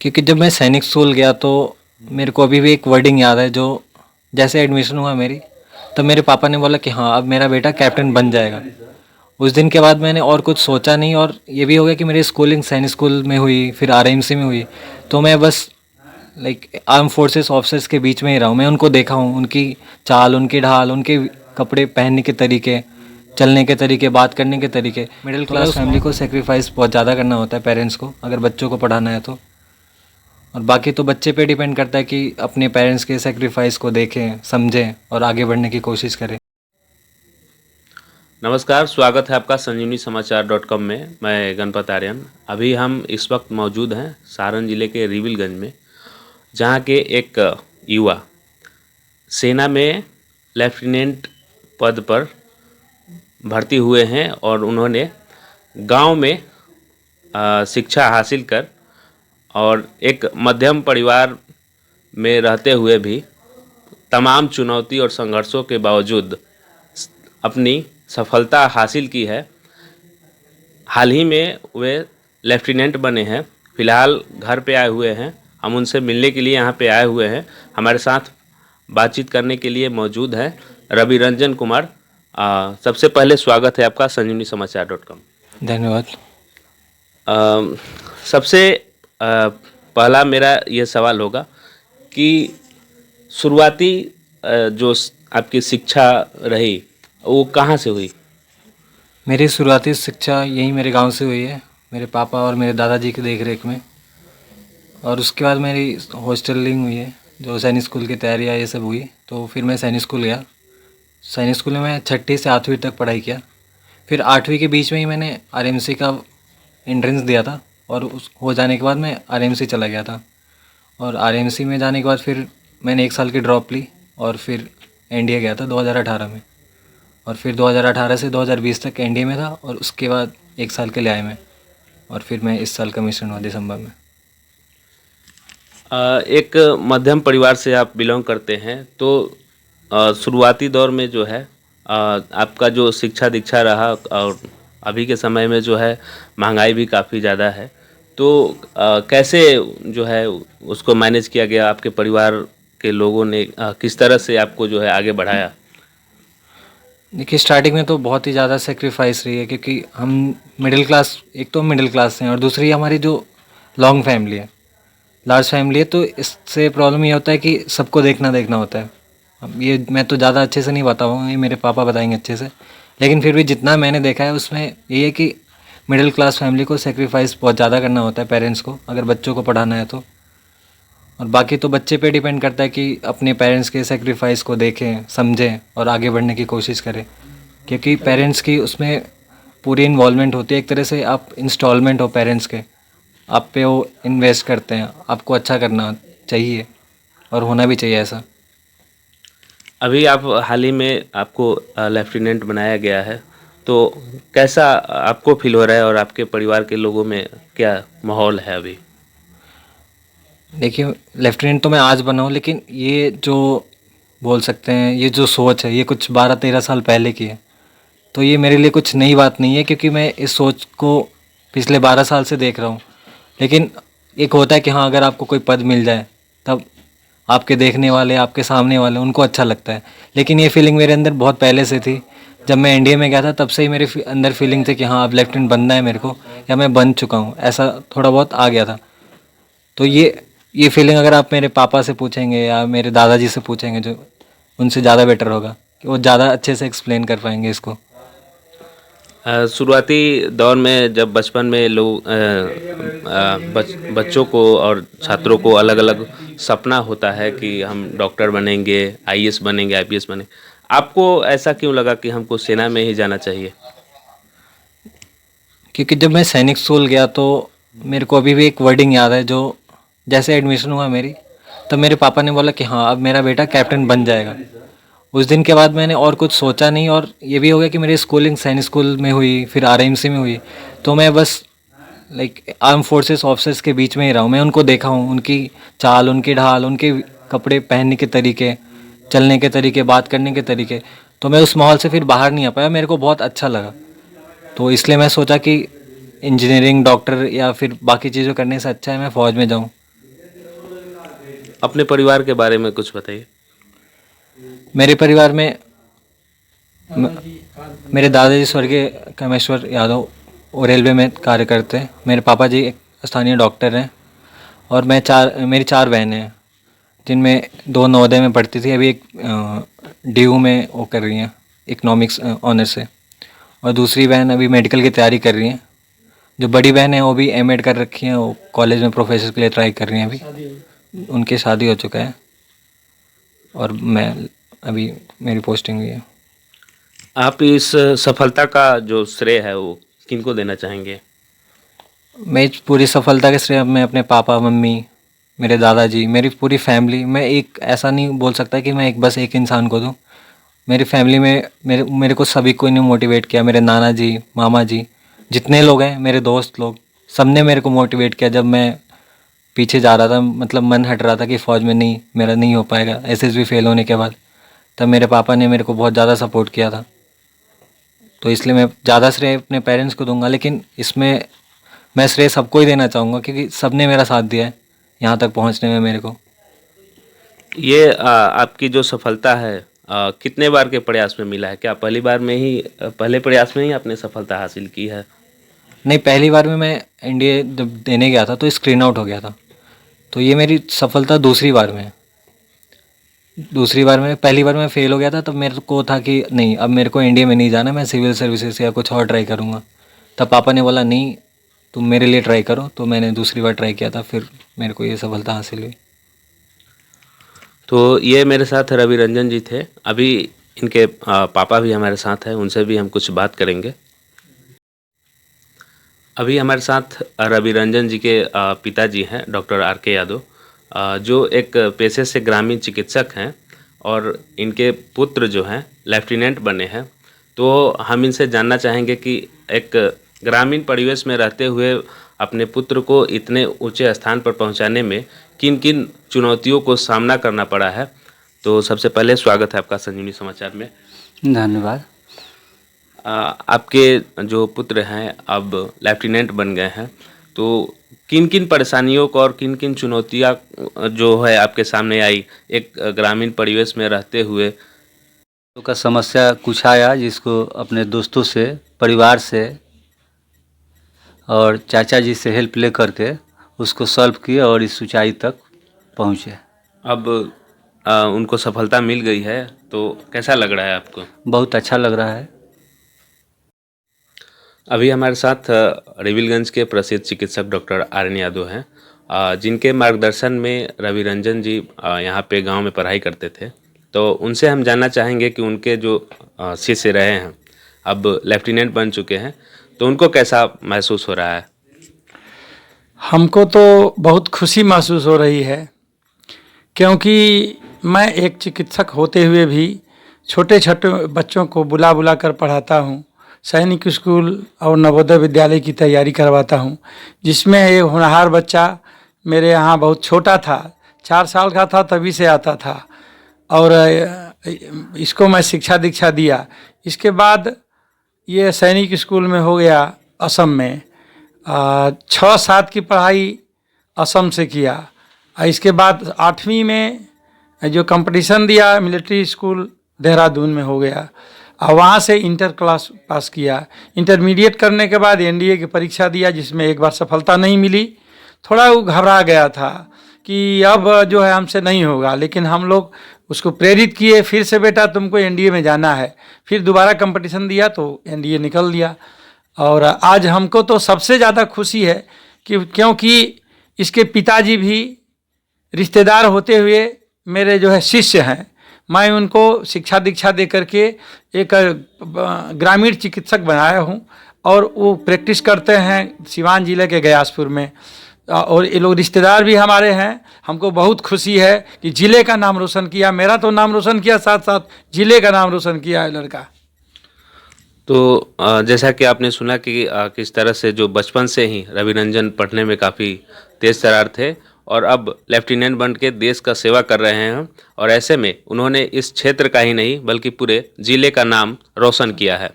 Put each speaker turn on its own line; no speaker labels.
क्योंकि जब मैं सैनिक स्कूल गया तो मेरे को अभी भी एक वर्डिंग याद है। जो जैसे एडमिशन हुआ मेरी, तब मेरे पापा ने बोला कि हाँ अब मेरा बेटा कैप्टन बन जाएगा। उस दिन के बाद मैंने और कुछ सोचा नहीं, और ये भी हो गया कि मेरी स्कूलिंग सैनिक स्कूल में हुई, फिर आरएमसी में हुई। तो मैं बस लाइक आर्म फोर्सेस ऑफिसर्स के बीच में ही रहा हूँ। मैं उनको देखा हूँ, उनकी चाल, उनकी ढाल, उनके कपड़े पहनने के तरीके, चलने के तरीके, बात करने के तरीके। मिडिल क्लास फैमिली को सेक्रीफाइस बहुत ज़्यादा करना होता है पेरेंट्स को, अगर बच्चों को पढ़ाना है तो। और बाकी तो बच्चे पे डिपेंड करता है कि अपने पेरेंट्स के सेक्रीफाइस को देखें, समझें और आगे बढ़ने की कोशिश करें।
नमस्कार, स्वागत है आपका संजीवनी समाचार.com में। मैं गणपत आर्यन। अभी हम इस वक्त मौजूद हैं सारण जिले के रिविलगंज में, जहां के एक युवा सेना में लेफ्टिनेंट पद पर भर्ती हुए हैं और उन्होंने गांव में शिक्षा हासिल कर और एक मध्यम परिवार में रहते हुए भी तमाम चुनौती और संघर्षों के बावजूद अपनी सफलता हासिल की है। हाल ही में वे लेफ्टिनेंट बने हैं। फ़िलहाल घर पे आए हुए हैं। हम उनसे मिलने के लिए यहाँ पे आए हुए हैं। हमारे साथ बातचीत करने के लिए मौजूद हैं रवि रंजन कुमार। सबसे पहले स्वागत है आपका संजीवनी समाचार.com।
धन्यवाद।
सबसे पहला मेरा ये सवाल होगा कि शुरुआती जो आपकी शिक्षा रही वो कहाँ से हुई?
मेरी शुरुआती शिक्षा यहीं मेरे गांव से हुई है, मेरे पापा और मेरे दादाजी की देख रेख में। और उसके बाद मेरी हॉस्टलिंग हुई है, जो सैनिक स्कूल की तैयारियाँ ये सब हुई। तो फिर मैं सैनिक स्कूल गया। सैनिक स्कूल में मैं 6ठी से 8वीं तक पढ़ाई किया। फिर 8वीं के बीच में ही मैंने आरएमसी का एंट्रेंस दिया था, और उस हो जाने के बाद मैं आरएमसी चला गया था। और आरएमसी में जाने के बाद फिर मैंने 1 साल की ड्रॉप ली और फिर एनडीए गया था 2018 में। और फिर 2018 से 2020 तक एनडीए में था, और उसके बाद 1 साल के लिए आया मैं। और फिर मैं इस साल कमीशन हुआ दिसंबर में।
एक मध्यम परिवार से आप बिलोंग करते हैं, तो शुरुआती दौर में जो है आपका जो शिक्षा दीक्षा रहा, और अभी के समय में जो है महंगाई भी काफ़ी ज़्यादा है, तो कैसे जो है उसको मैनेज किया गया? आपके परिवार के लोगों ने किस तरह से आपको जो है आगे बढ़ाया?
देखिए, स्टार्टिंग में तो बहुत ही ज़्यादा सेक्रीफाइस रही है, क्योंकि हम मिडिल क्लास, एक तो मिडिल क्लास हैं और दूसरी हमारी जो लॉन्ग फैमिली है, लार्ज फैमिली है। तो इससे प्रॉब्लम ये होता है कि सबको देखना होता है। अब ये मैं तो ज़्यादा अच्छे से नहीं बताऊँगा, ये मेरे पापा बताएंगे अच्छे से। लेकिन फिर भी जितना मैंने देखा है उसमें ये है कि मिडिल क्लास फैमिली को सेक्रीफाइस बहुत ज़्यादा करना होता है पेरेंट्स को, अगर बच्चों को पढ़ाना है तो। और बाकी तो बच्चे पे डिपेंड करता है कि अपने पेरेंट्स के सेक्रीफाइस को देखें, समझें और आगे बढ़ने की कोशिश करें। क्योंकि पेरेंट्स की उसमें पूरी इन्वॉल्वमेंट होती है। एक तरह से आप इंस्टॉलमेंट हो पेरेंट्स के, आप पे वो इन्वेस्ट करते हैं। आपको अच्छा करना चाहिए और होना भी चाहिए ऐसा।
अभी आप हाल ही में आपको लेफ्टिनेंट बनाया गया है, तो कैसा आपको फील हो रहा है और आपके परिवार के लोगों में क्या माहौल है अभी?
देखिए, लेफ्टिनेंट तो मैं आज बना हूँ, लेकिन ये जो बोल सकते हैं, ये जो सोच है, ये कुछ 12-13 साल पहले की है। तो ये मेरे लिए कुछ नई बात नहीं है, क्योंकि मैं इस सोच को पिछले 12 साल से देख रहा हूँ। लेकिन एक होता है कि हाँ, अगर आपको कोई पद मिल जाए तब आपके देखने वाले, आपके सामने वाले, उनको अच्छा लगता है। लेकिन ये फीलिंग मेरे अंदर बहुत पहले से थी। जब मैं एनडीए में गया था तब से ही मेरे अंदर फीलिंग थी कि हाँ अब लेफ्टिनेंट बनना है मेरे को, या मैं बन चुका हूँ, ऐसा थोड़ा बहुत आ गया था। तो ये फीलिंग अगर आप मेरे पापा से पूछेंगे या मेरे दादाजी से पूछेंगे, जो उनसे ज़्यादा बेटर होगा, कि वो ज़्यादा अच्छे से एक्सप्लेन कर पाएंगे इसको।
शुरुआती दौर में जब बचपन में लोग बच्चों को और छात्रों को अलग अलग सपना होता है कि हम डॉक्टर बनेंगे, आईएएस बनेंगे, आईपीएस बनेंगे। आपको ऐसा क्यों लगा कि हमको सेना में ही जाना चाहिए?
क्योंकि जब मैं सैनिक स्कूल गया तो मेरे को अभी भी एक वर्डिंग याद है। जो जैसे एडमिशन हुआ मेरी, तब मेरे पापा ने बोला कि हाँ अब मेरा बेटा कैप्टन बन जाएगा। उस दिन के बाद मैंने और कुछ सोचा नहीं, और ये भी हो गया कि मेरी स्कूलिंग सैनिक स्कूल में हुई, फिर आरएमसी में हुई। तो मैं बस लाइक आर्म फोर्सेस ऑफिसर्स के बीच में ही रहा हूँ। मैं उनको देखा हूँ, उनकी चाल, उनकी ढाल, उनके कपड़े पहनने के तरीके, चलने के तरीके, बात करने के तरीके। तो मैं उस माहौल से फिर बाहर नहीं आ पाया। मेरे को बहुत अच्छा लगा, तो इसलिए मैं सोचा कि इंजीनियरिंग, डॉक्टर या फिर बाकी चीज़ों करने से अच्छा है मैं फ़ौज में जाऊँ।
अपने परिवार के बारे में कुछ बताइए।
मेरे परिवार में मेरे दादाजी स्वर्गीय कामेश्वर यादव वो रेलवे में कार्य करते हैं। मेरे पापा जी एक स्थानीय डॉक्टर हैं और मेरी चार बहनें हैं, जिनमें दो नवोदय में पढ़ती थी, अभी एक DU में वो कर रही हैं इकोनॉमिक्स ऑनर से, और दूसरी बहन अभी मेडिकल की तैयारी कर रही हैं। जो बड़ी बहन है वो भी M.Ed कर रखी हैं, वो कॉलेज में प्रोफेसर के लिए ट्राई कर रही हैं। अभी उनकी शादी हो चुका है और मैं अभी मेरी पोस्टिंग हुई है।
आप इस सफलता का जो श्रेय है वो किनको देना चाहेंगे?
मैं इस पूरी सफलता के श्रेय मैं अपने पापा मम्मी, मेरे दादाजी, मेरी पूरी फैमिली, मैं एक ऐसा नहीं बोल सकता कि मैं बस एक इंसान को दूं। मेरी फैमिली में मेरे को सभी को ने मोटिवेट किया। मेरे नाना जी, मामा जी, जितने लोग हैं, मेरे दोस्त लोग, सब ने मेरे को मोटिवेट किया। जब मैं पीछे जा रहा था, मतलब मन हट रहा था कि फ़ौज में नहीं, मेरा नहीं हो पाएगा, SSB फेल होने के बाद, तब मेरे पापा ने मेरे को बहुत ज़्यादा सपोर्ट किया था। तो इसलिए मैं ज़्यादा श्रेय अपने पेरेंट्स को दूंगा, लेकिन इसमें मैं श्रेय सबको ही देना चाहूँगा क्योंकि सब ने मेरा साथ दिया है यहाँ तक पहुँचने में मेरे को।
ये आपकी जो सफलता है कितने बार के प्रयास में मिला है? क्या पहले प्रयास में ही आपने सफलता हासिल की है?
नहीं, पहली बार में मैं NDA जब देने गया था तो स्क्रीन आउट हो गया था, तो ये मेरी सफलता दूसरी बार में है। पहली बार में फेल हो गया था, तब मेरे को था कि नहीं, अब मेरे को NDA में नहीं जाना, मैं सिविल सर्विसेज या कुछ और ट्राई करूँगा। तब पापा ने बोला नहीं, तुम मेरे लिए ट्राई करो, तो मैंने दूसरी बार ट्राई किया था, फिर मेरे को ये सफलता हासिल हुई।
तो ये मेरे साथ रवि रंजन जी थे। अभी इनके पापा भी हमारे साथ हैं, उनसे भी हम कुछ बात करेंगे। अभी हमारे साथ रवि रंजन जी के पिताजी हैं, डॉक्टर RK यादव, जो एक पेशे से ग्रामीण चिकित्सक हैं और इनके पुत्र जो हैं लेफ्टिनेंट बने हैं। तो हम इनसे जानना चाहेंगे कि एक ग्रामीण परिवेश में रहते हुए अपने पुत्र को इतने ऊंचे स्थान पर पहुंचाने में किन किन चुनौतियों को सामना करना पड़ा है। तो सबसे पहले स्वागत है आपका संजीवनी समाचार में।
धन्यवाद।
आपके जो पुत्र हैं अब लेफ्टिनेंट बन गए हैं, तो किन किन परेशानियों को और किन किन चुनौतियाँ जो है आपके सामने आई एक ग्रामीण परिवेश में रहते हुए?
तो का समस्या कुछ आया जिसको अपने दोस्तों से, परिवार से और चाचा जी से हेल्प ले करके उसको सॉल्व किए और इस ऊंचाई तक पहुँचे।
अब उनको सफलता मिल गई है, तो कैसा लग रहा है आपको?
बहुत अच्छा लग रहा है।
अभी हमारे साथ रिविलगंज के प्रसिद्ध चिकित्सक डॉक्टर RN यादव हैं, जिनके मार्गदर्शन में रवि रंजन जी यहाँ पे गांव में पढ़ाई करते थे। तो उनसे हम जानना चाहेंगे कि उनके जो शिष्य रहे हैं अब लेफ्टिनेंट बन चुके हैं, तो उनको कैसा महसूस हो रहा है?
हमको तो बहुत खुशी महसूस हो रही है, क्योंकि मैं एक चिकित्सक होते हुए भी छोटे छोटे बच्चों को बुला बुला कर पढ़ाता हूँ। सैनिक स्कूल और नवोदय विद्यालय की तैयारी करवाता हूँ, जिसमें एक होनहार बच्चा मेरे यहाँ बहुत छोटा था, 4 साल का था तभी से आता था, और इसको मैं शिक्षा दीक्षा दिया। इसके बाद ये सैनिक स्कूल में हो गया असम में, 6-7 की पढ़ाई असम से किया। इसके बाद 8वीं में जो कंपटीशन दिया मिलिट्री स्कूल देहरादून में हो गया, और वहाँ से इंटर क्लास पास किया। इंटरमीडिएट करने के बाद NDA की परीक्षा दिया, जिसमें एक बार सफलता नहीं मिली। थोड़ा वो घबरा गया था कि अब जो है हमसे नहीं होगा, लेकिन हम लोग उसको प्रेरित किए, फिर से बेटा तुमको NDA में जाना है। फिर दोबारा कंपटीशन दिया तो NDA निकल दिया। और आज हमको तो सबसे ज़्यादा खुशी है कि क्योंकि इसके पिताजी भी रिश्तेदार होते हुए मेरे जो है शिष्य हैं। मैं उनको शिक्षा दीक्षा दे करके एक ग्रामीण चिकित्सक बनाया हूँ, और वो प्रैक्टिस करते हैं सिवान जिले के गयासपुर में, और ये लोग रिश्तेदार भी हमारे हैं। हमको बहुत खुशी है कि ज़िले का नाम रोशन किया, मेरा तो नाम रोशन किया, साथ साथ ज़िले का नाम रोशन किया है लड़का।
तो जैसा कि आपने सुना कि किस तरह से जो बचपन से ही रवि रंजन पढ़ने में काफ़ी तेज़ तर्रार थे और अब लेफ्टिनेंट बन के देश का सेवा कर रहे हैं, और ऐसे में उन्होंने इस क्षेत्र का ही नहीं बल्कि पूरे ज़िले का नाम रोशन किया है।